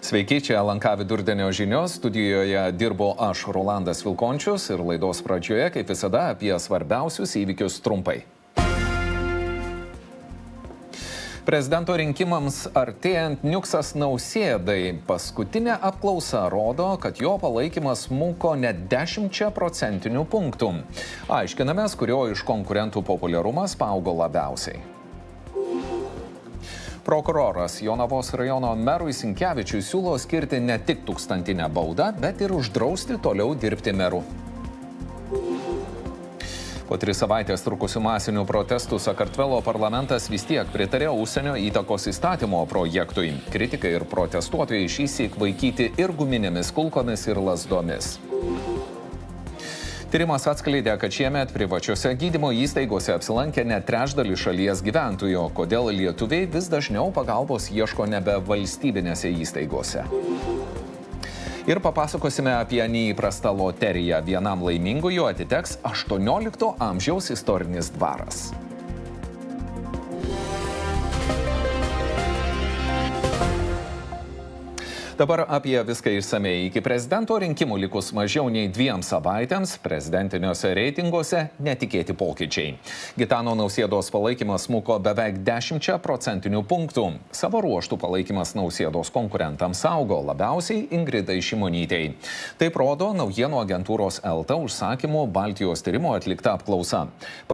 Sveiki, čia LNK vidurdienio žinios. Studijoje dirbo aš, Rolandas Vilkončius, ir laidos pradžioje, kaip visada, apie svarbiausius įvykius trumpai. Prezidento rinkimams artėjant Niuksas Nausėdai. Paskutinė apklausa rodo, kad jo palaikymas smuko net 10% punktų. Aiškinamės, kurio iš konkurentų populiarumas paaugo labiausiai. Prokuroras Jonavos rajono merui Sinkevičiui siūlo skirti ne tik 1000 baudą, bet ir uždrausti toliau dirbti meru. Po 3 savaitės trukusių masinių protestų Sakartvelo parlamentas vis tiek pritarė užsienio įtakos įstatymo projektui. Kritikai ir protestuotojai šįsyk vaikyti ir guminėmis kulkomis ir lazdomis. Tyrimas atskleidė, kad šiemet privačiose gydymo įstaigose apsilankė net trečdalis šalies gyventojų, kodėl lietuviai vis dažniau pagalbos ieško nebe valstybinėse įstaigose. Ir papasakosime apie neįprastą loteriją. Vienam laimingųjų atiteks 18 amžiaus istorinis dvaras. Dabar apie viską išsamei. Iki prezidento rinkimų likus mažiau nei 2 savaitėms prezidentiniuose reitinguose netikėti pokyčiai. Gitano Nausėdos palaikymas smuko beveik 10% punktų. Savo ruožtų palaikymas Nausėdos konkurentams augo, labiausiai Ingridai Šimonytei. Taip rodo naujienų agentūros ELTA užsakymu Baltijos tyrimo atlikta apklausa.